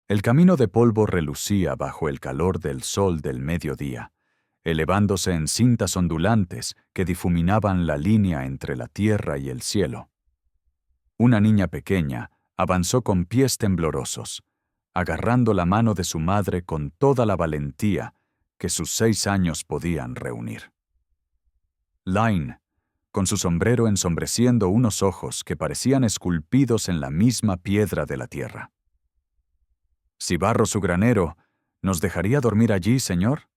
El camino de polvo relucía bajo el calor del sol del mediodía, elevándose en cintas ondulantes que difuminaban la línea entre la tierra y el cielo. Una niña pequeña avanzó con pies temblorosos, agarrando la mano de su madre con toda la valentía que sus 6 años podían reunir. Line, con su sombrero ensombreciendo unos ojos que parecían esculpidos en la misma piedra de la tierra. «Si barro su granero, ¿nos dejaría dormir allí, señor?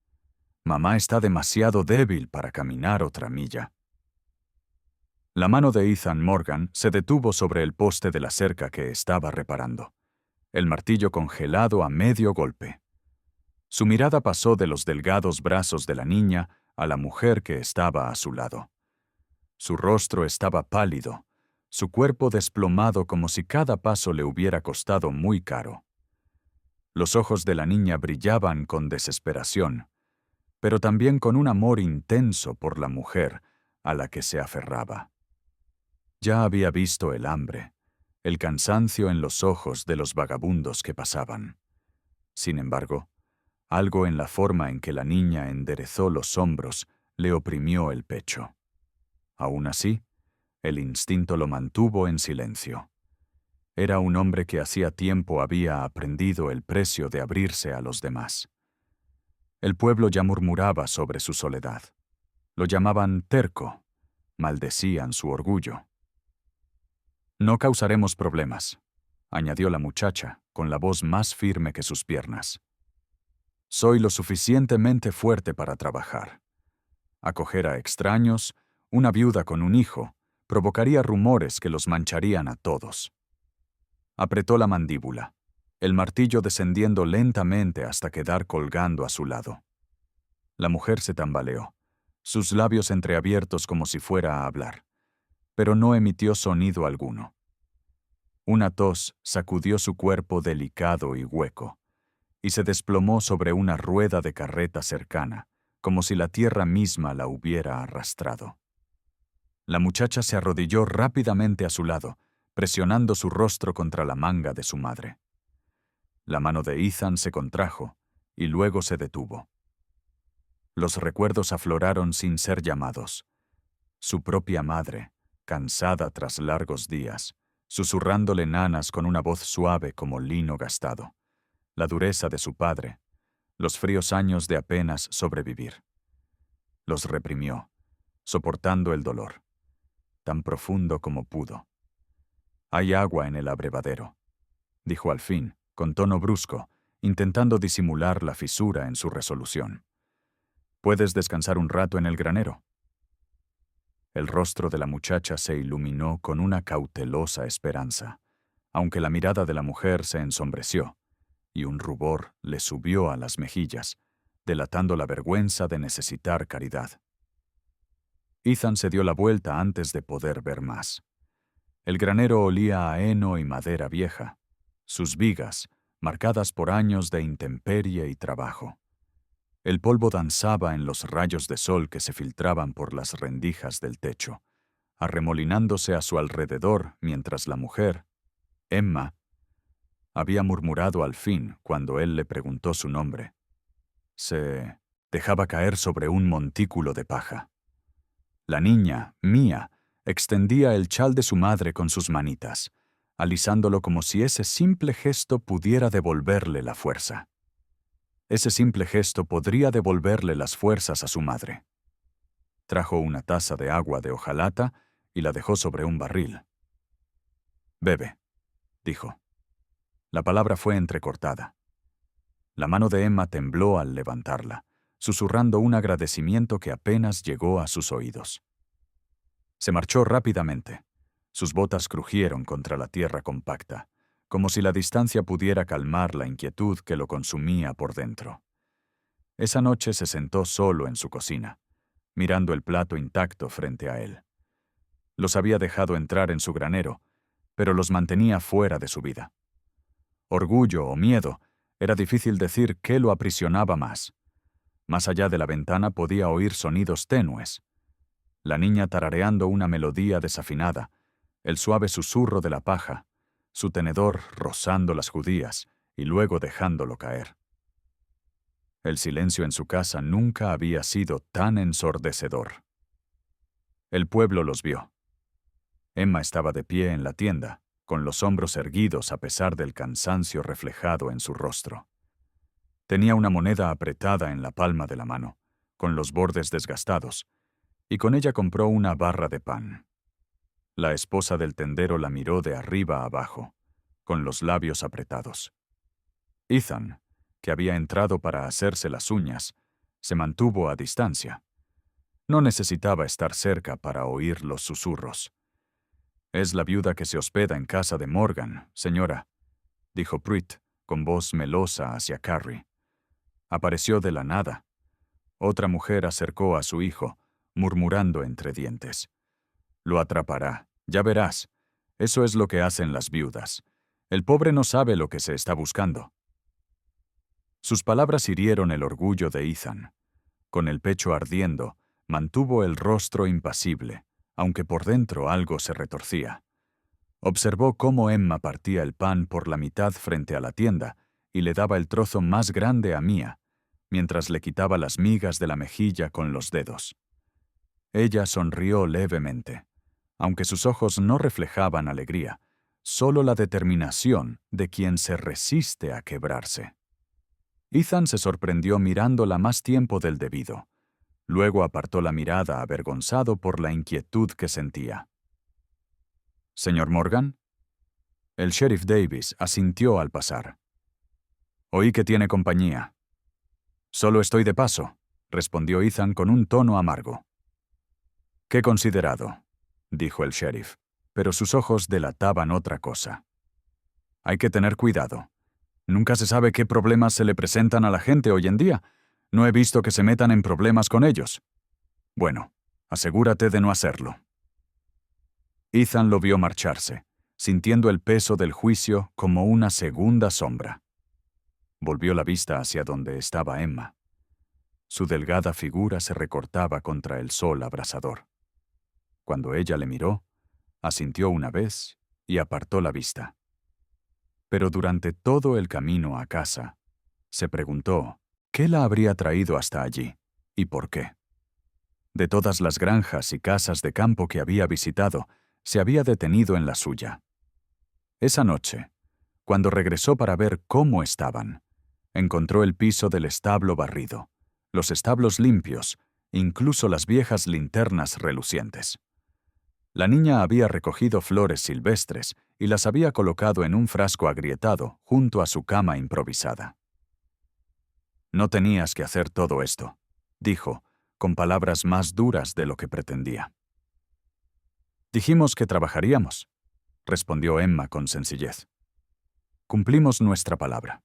Mamá está demasiado débil para caminar otra milla». La mano de Ethan Morgan se detuvo sobre el poste de la cerca que estaba reparando, el martillo congelado a medio golpe. Su mirada pasó de los delgados brazos de la niña a la mujer que estaba a su lado. Su rostro estaba pálido, su cuerpo desplomado como si cada paso le hubiera costado muy caro. Los ojos de la niña brillaban con desesperación, pero también con un amor intenso por la mujer a la que se aferraba. Ya había visto el hambre, el cansancio en los ojos de los vagabundos que pasaban. Sin embargo, algo en la forma en que la niña enderezó los hombros le oprimió el pecho. Aún así, el instinto lo mantuvo en silencio. Era un hombre que hacía tiempo había aprendido el precio de abrirse a los demás. El pueblo ya murmuraba sobre su soledad. Lo llamaban terco, maldecían su orgullo. «No causaremos problemas», añadió la muchacha, con la voz más firme que sus piernas. «Soy lo suficientemente fuerte para trabajar. Acoger a extraños, una viuda con un hijo, provocaría rumores que los mancharían a todos». Apretó la mandíbula, el martillo descendiendo lentamente hasta quedar colgando a su lado. La mujer se tambaleó, sus labios entreabiertos como si fuera a hablar, pero no emitió sonido alguno. Una tos sacudió su cuerpo delicado y hueco, y se desplomó sobre una rueda de carreta cercana, como si la tierra misma la hubiera arrastrado. La muchacha se arrodilló rápidamente a su lado, presionando su rostro contra la manga de su madre. La mano de Ethan se contrajo, y luego se detuvo. Los recuerdos afloraron sin ser llamados. Su propia madre, cansada tras largos días, susurrándole nanas con una voz suave como lino gastado. La dureza de su padre, los fríos años de apenas sobrevivir. Los reprimió, soportando el dolor, tan profundo como pudo. «Hay agua en el abrevadero», dijo al fin, con tono brusco, intentando disimular la fisura en su resolución. «¿Puedes descansar un rato en el granero?» El rostro de la muchacha se iluminó con una cautelosa esperanza, aunque la mirada de la mujer se ensombreció, y un rubor le subió a las mejillas, delatando la vergüenza de necesitar caridad. Ethan se dio la vuelta antes de poder ver más. El granero olía a heno y madera vieja, sus vigas, marcadas por años de intemperie y trabajo. El polvo danzaba en los rayos de sol que se filtraban por las rendijas del techo, arremolinándose a su alrededor mientras la mujer, Emma, había murmurado al fin cuando él le preguntó su nombre. Se dejaba caer sobre un montículo de paja. La niña, Mia, extendía el chal de su madre con sus manitas, alisándolo como si ese simple gesto pudiera devolverle la fuerza. Ese simple gesto podría devolverle las fuerzas a su madre. Trajo una taza de agua de hojalata y la dejó sobre un barril. «Bebe», dijo. La palabra fue entrecortada. La mano de Emma tembló al levantarla, susurrando un agradecimiento que apenas llegó a sus oídos. Se marchó rápidamente. Sus botas crujieron contra la tierra compacta, como si la distancia pudiera calmar la inquietud que lo consumía por dentro. Esa noche se sentó solo en su cocina, mirando el plato intacto frente a él. Los había dejado entrar en su granero, pero los mantenía fuera de su vida. Orgullo o miedo, era difícil decir qué lo aprisionaba más. Más allá de la ventana podía oír sonidos tenues. La niña tarareando una melodía desafinada, el suave susurro de la paja, su tenedor rozando las judías y luego dejándolo caer. El silencio en su casa nunca había sido tan ensordecedor. El pueblo los vio. Emma estaba de pie en la tienda, con los hombros erguidos a pesar del cansancio reflejado en su rostro. Tenía una moneda apretada en la palma de la mano, con los bordes desgastados, y con ella compró una barra de pan. La esposa del tendero la miró de arriba a abajo, con los labios apretados. Ethan, que había entrado para hacerse las uñas, se mantuvo a distancia. No necesitaba estar cerca para oír los susurros. «Es la viuda que se hospeda en casa de Morgan, señora», dijo Pruitt, con voz melosa hacia Carrie. Apareció de la nada. Otra mujer acercó a su hijo, murmurando entre dientes. «Lo atrapará, ya verás. Eso es lo que hacen las viudas. El pobre no sabe lo que se está buscando». Sus palabras hirieron el orgullo de Ethan. Con el pecho ardiendo, mantuvo el rostro impasible, aunque por dentro algo se retorcía. Observó cómo Emma partía el pan por la mitad frente a la tienda y le daba el trozo más grande a Mia, mientras le quitaba las migas de la mejilla con los dedos. Ella sonrió levemente, aunque sus ojos no reflejaban alegría, solo la determinación de quien se resiste a quebrarse. Ethan se sorprendió mirándola más tiempo del debido. Luego apartó la mirada avergonzado por la inquietud que sentía. «¿Señor Morgan?» El sheriff Davis asintió al pasar. «Oí que tiene compañía». «Solo estoy de paso», respondió Ethan con un tono amargo. «Qué considerado», dijo el sheriff, pero sus ojos delataban otra cosa. «Hay que tener cuidado. Nunca se sabe qué problemas se le presentan a la gente hoy en día. No he visto que se metan en problemas con ellos». «Bueno, asegúrate de no hacerlo». Ethan lo vio marcharse, sintiendo el peso del juicio como una segunda sombra. Volvió la vista hacia donde estaba Emma. Su delgada figura se recortaba contra el sol abrasador. Cuando ella le miró, asintió una vez y apartó la vista. Pero durante todo el camino a casa, se preguntó qué la habría traído hasta allí y por qué. De todas las granjas y casas de campo que había visitado, se había detenido en la suya. Esa noche, cuando regresó para ver cómo estaban, encontró el piso del establo barrido, los establos limpios, incluso las viejas linternas relucientes. La niña había recogido flores silvestres y las había colocado en un frasco agrietado junto a su cama improvisada. «No tenías que hacer todo esto», dijo, con palabras más duras de lo que pretendía. «Dijimos que trabajaríamos», respondió Emma con sencillez. «Cumplimos nuestra palabra».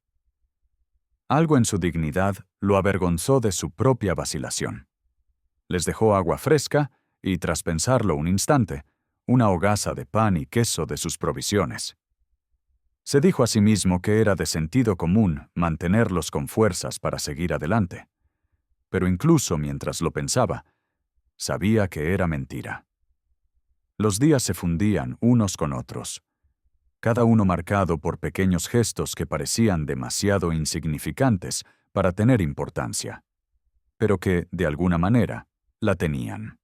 Algo en su dignidad lo avergonzó de su propia vacilación. Les dejó agua fresca y, tras pensarlo un instante, una hogaza de pan y queso de sus provisiones. Se dijo a sí mismo que era de sentido común mantenerlos con fuerzas para seguir adelante. Pero incluso mientras lo pensaba, sabía que era mentira. Los días se fundían unos con otros, cada uno marcado por pequeños gestos que parecían demasiado insignificantes para tener importancia, pero que, de alguna manera, la tenían.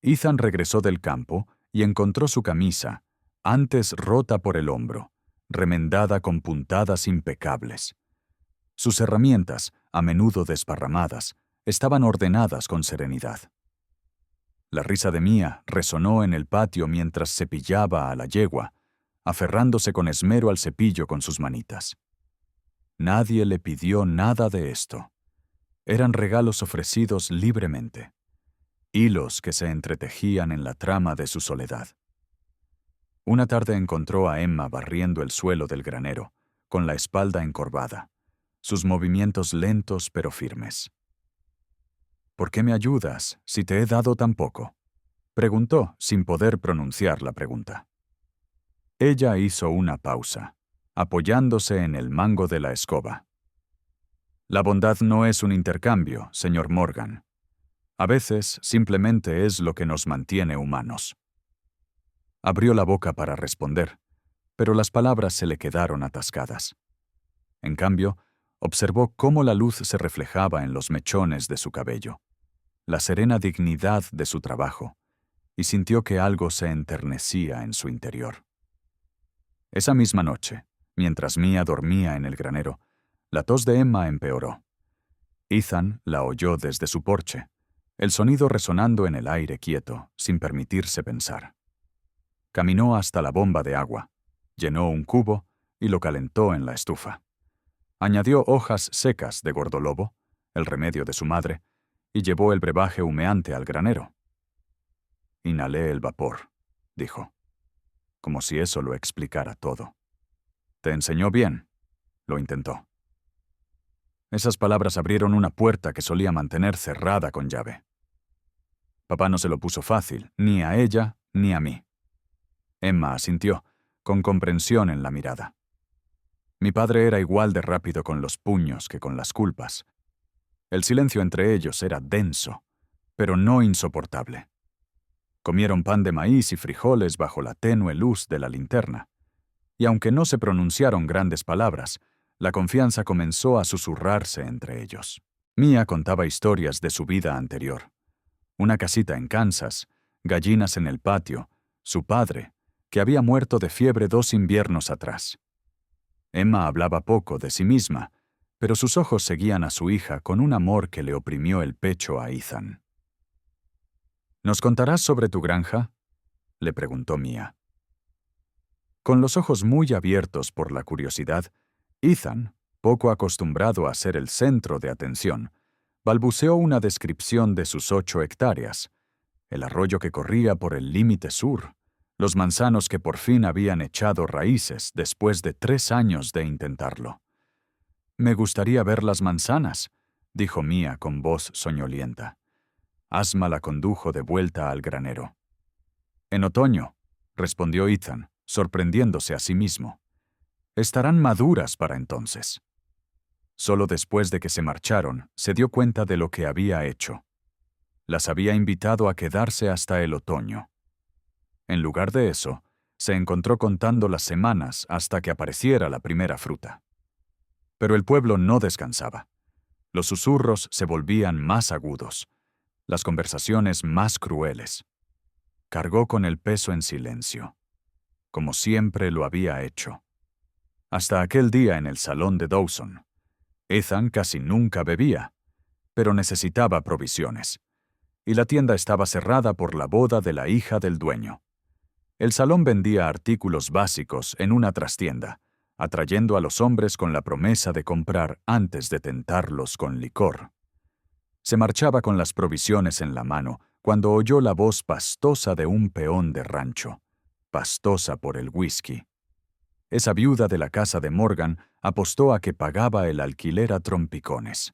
Ethan regresó del campo y encontró su camisa, antes rota por el hombro, remendada con puntadas impecables. Sus herramientas, a menudo desparramadas, estaban ordenadas con serenidad. La risa de Mia resonó en el patio mientras cepillaba a la yegua, aferrándose con esmero al cepillo con sus manitas. Nadie le pidió nada de esto. Eran regalos ofrecidos libremente, hilos que se entretejían en la trama de su soledad. Una tarde encontró a Emma barriendo el suelo del granero, con la espalda encorvada, sus movimientos lentos pero firmes. «¿Por qué me ayudas si te he dado tan poco?», preguntó sin poder pronunciar la pregunta. Ella hizo una pausa, apoyándose en el mango de la escoba. «La bondad no es un intercambio, señor Morgan. A veces simplemente es lo que nos mantiene humanos». Abrió la boca para responder, pero las palabras se le quedaron atascadas. En cambio, observó cómo la luz se reflejaba en los mechones de su cabello, la serena dignidad de su trabajo, y sintió que algo se enternecía en su interior. Esa misma noche, mientras Mia dormía en el granero, la tos de Emma empeoró. Ethan la oyó desde su porche, el sonido resonando en el aire quieto, sin permitirse pensar. Caminó hasta la bomba de agua, llenó un cubo y lo calentó en la estufa. Añadió hojas secas de gordolobo, el remedio de su madre, y llevó el brebaje humeante al granero. Inhalé el vapor, dijo, como si eso lo explicara todo. ¿Te enseñó bien? Lo intentó. Esas palabras abrieron una puerta que solía mantener cerrada con llave. Papá no se lo puso fácil, ni a ella ni a mí. Emma asintió, con comprensión en la mirada. Mi padre era igual de rápido con los puños que con las culpas. El silencio entre ellos era denso, pero no insoportable. Comieron pan de maíz y frijoles bajo la tenue luz de la linterna. Y aunque no se pronunciaron grandes palabras, la confianza comenzó a susurrarse entre ellos. Mia contaba historias de su vida anterior. Una casita en Kansas, gallinas en el patio, su padre, que había muerto de fiebre 2 inviernos atrás. Emma hablaba poco de sí misma, pero sus ojos seguían a su hija con un amor que le oprimió el pecho a Ethan. ¿Nos contarás sobre tu granja?, le preguntó Mia. Con los ojos muy abiertos por la curiosidad, Ethan, poco acostumbrado a ser el centro de atención, balbuceó una descripción de sus 8 hectáreas, el arroyo que corría por el límite sur, los manzanos que por fin habían echado raíces después de 3 años de intentarlo. «Me gustaría ver las manzanas», dijo Mia con voz soñolienta. Asma la condujo de vuelta al granero. «En otoño», respondió Ethan, sorprendiéndose a sí mismo. «Estarán maduras para entonces». Solo después de que se marcharon, se dio cuenta de lo que había hecho. Las había invitado a quedarse hasta el otoño. En lugar de eso, se encontró contando las semanas hasta que apareciera la primera fruta. Pero el pueblo no descansaba. Los susurros se volvían más agudos, las conversaciones más crueles. Cargó con el peso en silencio, como siempre lo había hecho. Hasta aquel día en el salón de Dawson. Ethan casi nunca bebía, pero necesitaba provisiones, y la tienda estaba cerrada por la boda de la hija del dueño. El salón vendía artículos básicos en una trastienda, atrayendo a los hombres con la promesa de comprar antes de tentarlos con licor. Se marchaba con las provisiones en la mano cuando oyó la voz pastosa de un peón de rancho, pastosa por el whisky. Esa viuda de la casa de Morgan apostó a que pagaba el alquiler a trompicones.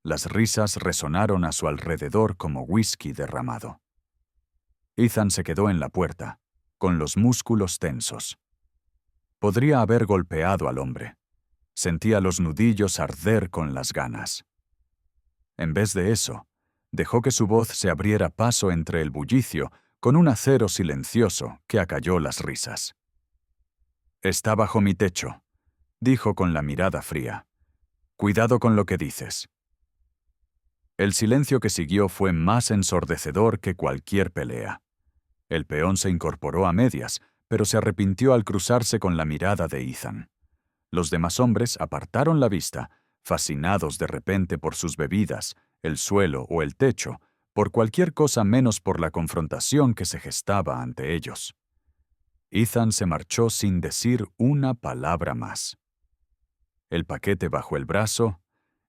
Las risas resonaron a su alrededor como whisky derramado. Ethan se quedó en la puerta, con los músculos tensos. Podría haber golpeado al hombre. Sentía los nudillos arder con las ganas. En vez de eso, dejó que su voz se abriera paso entre el bullicio con un acero silencioso que acalló las risas. «Está bajo mi techo», dijo con la mirada fría. «Cuidado con lo que dices». El silencio que siguió fue más ensordecedor que cualquier pelea. El peón se incorporó a medias, pero se arrepintió al cruzarse con la mirada de Ethan. Los demás hombres apartaron la vista, fascinados de repente por sus bebidas, el suelo o el techo, por cualquier cosa menos por la confrontación que se gestaba ante ellos. Ethan se marchó sin decir una palabra más. El paquete bajo el brazo,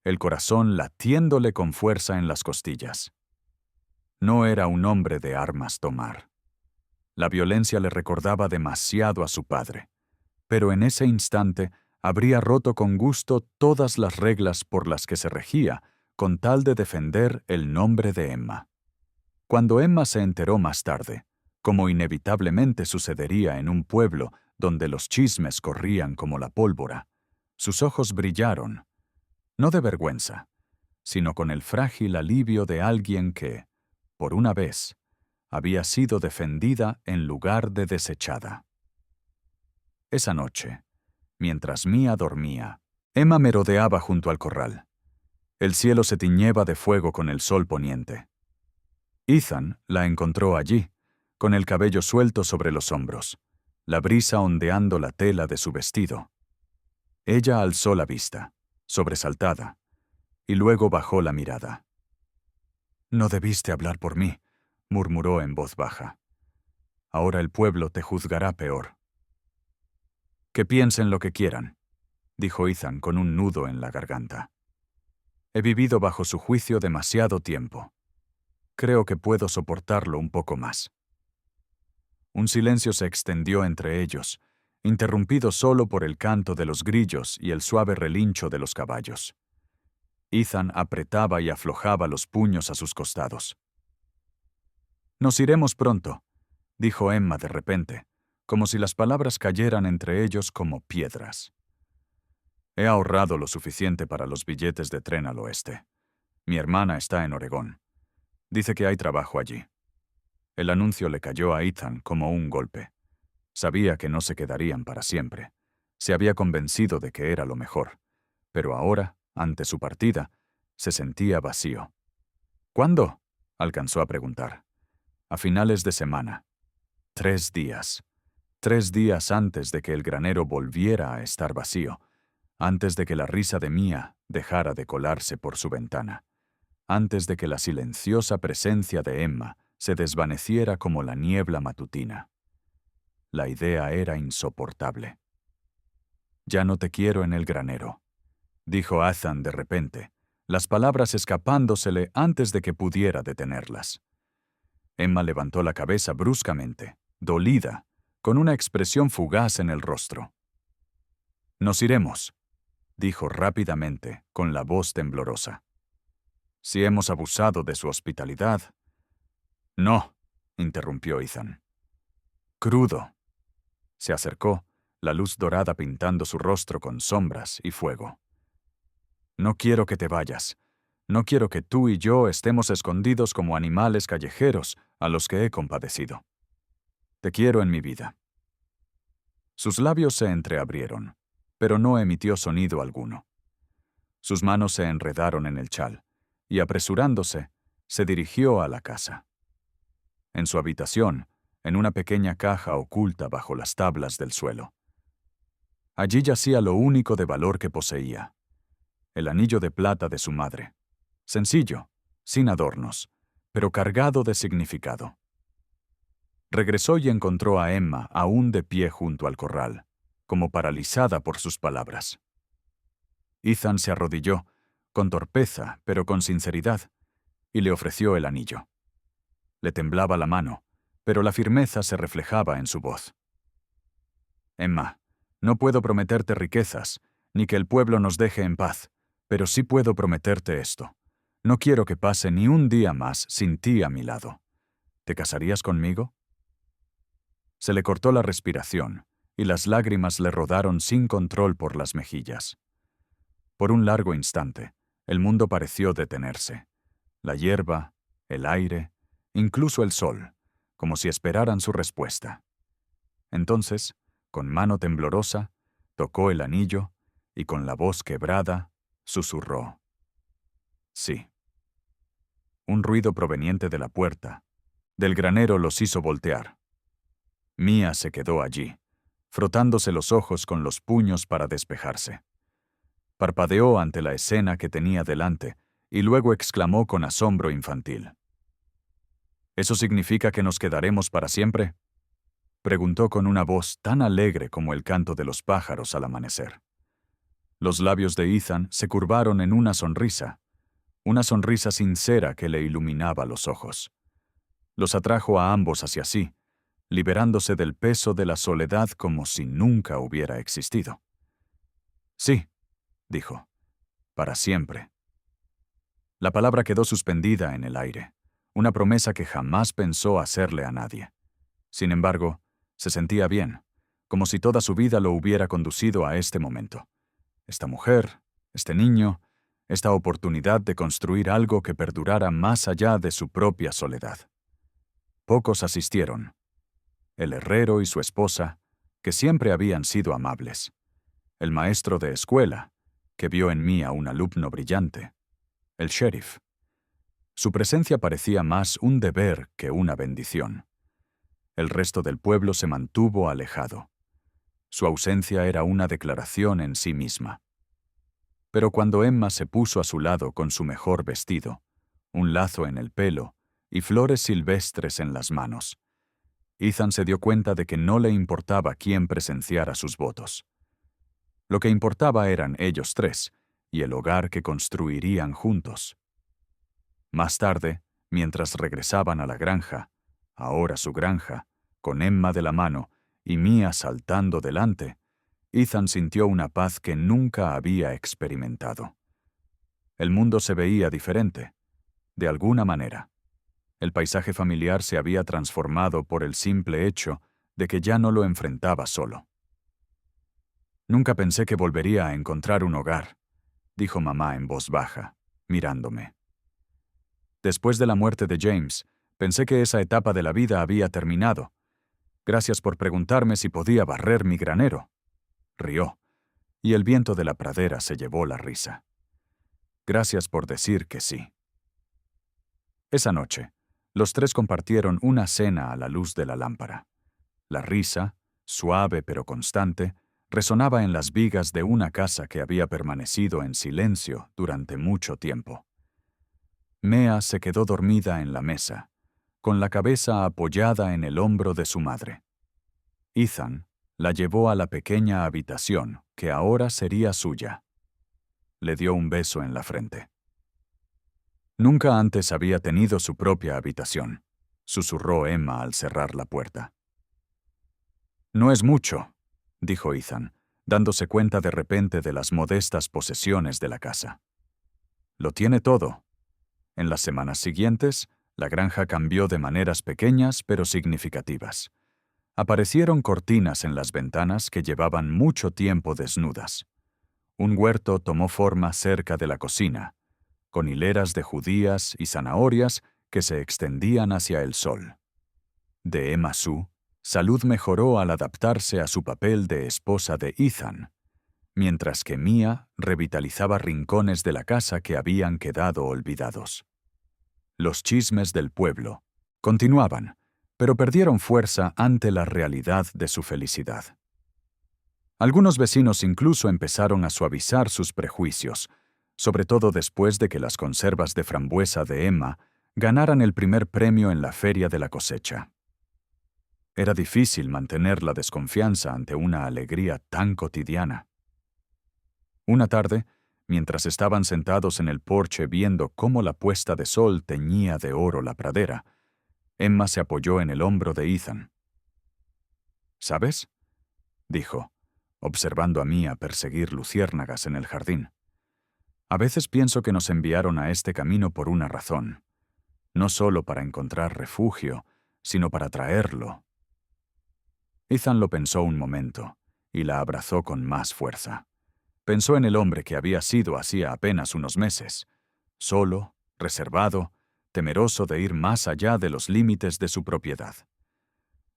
el corazón latiéndole con fuerza en las costillas. No era un hombre de armas tomar. La violencia le recordaba demasiado a su padre, pero en ese instante habría roto con gusto todas las reglas por las que se regía, con tal de defender el nombre de Emma. Cuando Emma se enteró más tarde, como inevitablemente sucedería en un pueblo donde los chismes corrían como la pólvora, sus ojos brillaron, no de vergüenza, sino con el frágil alivio de alguien que, por una vez, había sido defendida en lugar de desechada. Esa noche, mientras Mia dormía, Emma merodeaba junto al corral. El cielo se tiñeba de fuego con el sol poniente. Ethan la encontró allí, con el cabello suelto sobre los hombros, la brisa ondeando la tela de su vestido. Ella alzó la vista, sobresaltada, y luego bajó la mirada. «No debiste hablar por mí», murmuró en voz baja. «Ahora el pueblo te juzgará peor». «Que piensen lo que quieran», dijo Ethan con un nudo en la garganta. «He vivido bajo su juicio demasiado tiempo. Creo que puedo soportarlo un poco más». Un silencio se extendió entre ellos, interrumpido solo por el canto de los grillos y el suave relincho de los caballos. Ethan apretaba y aflojaba los puños a sus costados. «Nos iremos pronto», dijo Emma de repente, como si las palabras cayeran entre ellos como piedras. «He ahorrado lo suficiente para los billetes de tren al oeste. Mi hermana está en Oregón. Dice que hay trabajo allí». El anuncio le cayó a Ethan como un golpe. Sabía que no se quedarían para siempre. Se había convencido de que era lo mejor. Pero ahora, ante su partida, se sentía vacío. «¿Cuándo?», alcanzó a preguntar. «A finales de semana. 3 días. 3 días antes de que el granero volviera a estar vacío, antes de que la risa de Mia dejara de colarse por su ventana, antes de que la silenciosa presencia de Emma se desvaneciera como la niebla matutina. La idea era insoportable. «Ya no te quiero en el granero», dijo Ethan de repente, las palabras escapándosele antes de que pudiera detenerlas. Emma levantó la cabeza bruscamente, dolida, con una expresión fugaz en el rostro. «Nos iremos», dijo rápidamente, con la voz temblorosa. «Si hemos abusado de su hospitalidad». «No», interrumpió Ethan. «Crudo». Se acercó, la luz dorada pintando su rostro con sombras y fuego. «No quiero que te vayas. No quiero que tú y yo estemos escondidos como animales callejeros a los que he compadecido. Te quiero en mi vida». Sus labios se entreabrieron, pero no emitió sonido alguno. Sus manos se enredaron en el chal, y apresurándose, se dirigió a la casa. En su habitación, en una pequeña caja oculta bajo las tablas del suelo. Allí yacía lo único de valor que poseía: el anillo de plata de su madre. Sencillo, sin adornos, pero cargado de significado. Regresó y encontró a Emma aún de pie junto al corral, como paralizada por sus palabras. Ethan se arrodilló, con torpeza, pero con sinceridad, y le ofreció el anillo. Le temblaba la mano, pero la firmeza se reflejaba en su voz. «Emma, no puedo prometerte riquezas, ni que el pueblo nos deje en paz, pero sí puedo prometerte esto. No quiero que pase ni un día más sin ti a mi lado. ¿Te casarías conmigo?». Se le cortó la respiración, y las lágrimas le rodaron sin control por las mejillas. Por un largo instante, el mundo pareció detenerse. La hierba, el aire, incluso el sol, como si esperaran su respuesta. Entonces, con mano temblorosa, tocó el anillo y con la voz quebrada, susurró: «Sí». Un ruido proveniente de la puerta, del granero, los hizo voltear. Mia se quedó allí, frotándose los ojos con los puños para despejarse. Parpadeó ante la escena que tenía delante y luego exclamó con asombro infantil: «¿Eso significa que nos quedaremos para siempre?», preguntó con una voz tan alegre como el canto de los pájaros al amanecer. Los labios de Ethan se curvaron en una sonrisa sincera que le iluminaba los ojos. Los atrajo a ambos hacia sí, liberándose del peso de la soledad como si nunca hubiera existido. «Sí», dijo, «para siempre». La palabra quedó suspendida en el aire, una promesa que jamás pensó hacerle a nadie. Sin embargo, se sentía bien, como si toda su vida lo hubiera conducido a este momento. Esta mujer, este niño, esta oportunidad de construir algo que perdurara más allá de su propia soledad. Pocos asistieron. El herrero y su esposa, que siempre habían sido amables. El maestro de escuela, que vio en mí a un alumno brillante, el sheriff. Su presencia parecía más un deber que una bendición. El resto del pueblo se mantuvo alejado. Su ausencia era una declaración en sí misma. Pero cuando Emma se puso a su lado con su mejor vestido, un lazo en el pelo y flores silvestres en las manos, Ethan se dio cuenta de que no le importaba quién presenciara sus votos. Lo que importaba eran ellos tres y el hogar que construirían juntos. Más tarde, mientras regresaban a la granja, ahora su granja, con Emma de la mano y Mia saltando delante, Ethan sintió una paz que nunca había experimentado. El mundo se veía diferente, de alguna manera. El paisaje familiar se había transformado por el simple hecho de que ya no lo enfrentaba solo. «Nunca pensé que volvería a encontrar un hogar», dijo mamá en voz baja, mirándome. «Después de la muerte de James, pensé que esa etapa de la vida había terminado. Gracias por preguntarme si podía barrer mi granero». Rió, y el viento de la pradera se llevó la risa. «Gracias por decir que sí». Esa noche, los tres compartieron una cena a la luz de la lámpara. La risa, suave pero constante, resonaba en las vigas de una casa que había permanecido en silencio durante mucho tiempo. Mea se quedó dormida en la mesa, con la cabeza apoyada en el hombro de su madre. Ethan la llevó a la pequeña habitación que ahora sería suya. Le dio un beso en la frente. Nunca antes había tenido su propia habitación, susurró Emma al cerrar la puerta. «No es mucho», dijo Ethan, dándose cuenta de repente de las modestas posesiones de la casa. «Lo tiene todo». En las semanas siguientes, la granja cambió de maneras pequeñas pero significativas. Aparecieron cortinas en las ventanas que llevaban mucho tiempo desnudas. Un huerto tomó forma cerca de la cocina, con hileras de judías y zanahorias que se extendían hacia el sol. De Emma Sue, salud mejoró al adaptarse a su papel de esposa de Ethan, mientras que Mia revitalizaba rincones de la casa que habían quedado olvidados. Los chismes del pueblo continuaban, pero perdieron fuerza ante la realidad de su felicidad. Algunos vecinos incluso empezaron a suavizar sus prejuicios, sobre todo después de que las conservas de frambuesa de Emma ganaran el primer premio en la feria de la cosecha. Era difícil mantener la desconfianza ante una alegría tan cotidiana. Una tarde, mientras estaban sentados en el porche viendo cómo la puesta de sol teñía de oro la pradera, Emma se apoyó en el hombro de Ethan. «¿Sabes?», dijo, observando a Mia perseguir luciérnagas en el jardín. «A veces pienso que nos enviaron a este camino por una razón, no solo para encontrar refugio, sino para traerlo». Ethan lo pensó un momento, y la abrazó con más fuerza. Pensó en el hombre que había sido hacía apenas unos meses, solo, reservado, temeroso de ir más allá de los límites de su propiedad.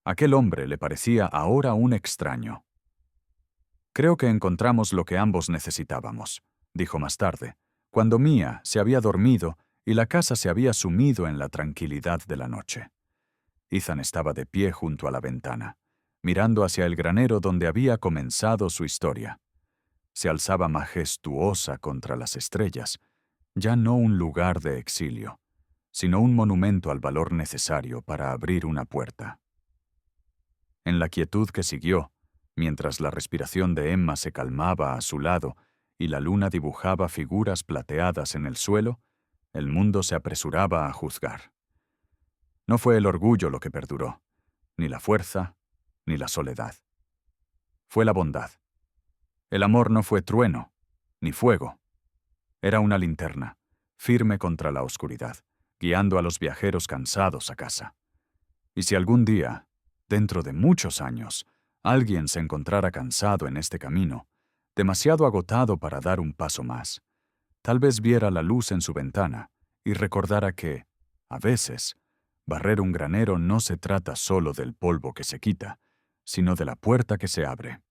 Aquel hombre le parecía ahora un extraño. «Creo que encontramos lo que ambos necesitábamos», dijo más tarde, cuando Mia se había dormido y la casa se había sumido en la tranquilidad de la noche. Ethan estaba de pie junto a la ventana, mirando hacia el granero donde había comenzado su historia. Se alzaba majestuosa contra las estrellas, ya no un lugar de exilio, sino un monumento al valor necesario para abrir una puerta. En la quietud que siguió, mientras la respiración de Emma se calmaba a su lado y la luna dibujaba figuras plateadas en el suelo, el mundo se apresuraba a juzgar. No fue el orgullo lo que perduró, ni la fuerza, ni la soledad. Fue la bondad. El amor no fue trueno, ni fuego. Era una linterna, firme contra la oscuridad, guiando a los viajeros cansados a casa. Y si algún día, dentro de muchos años, alguien se encontrara cansado en este camino, demasiado agotado para dar un paso más, tal vez viera la luz en su ventana y recordara que, a veces, barrer un granero no se trata solo del polvo que se quita, sino de la puerta que se abre.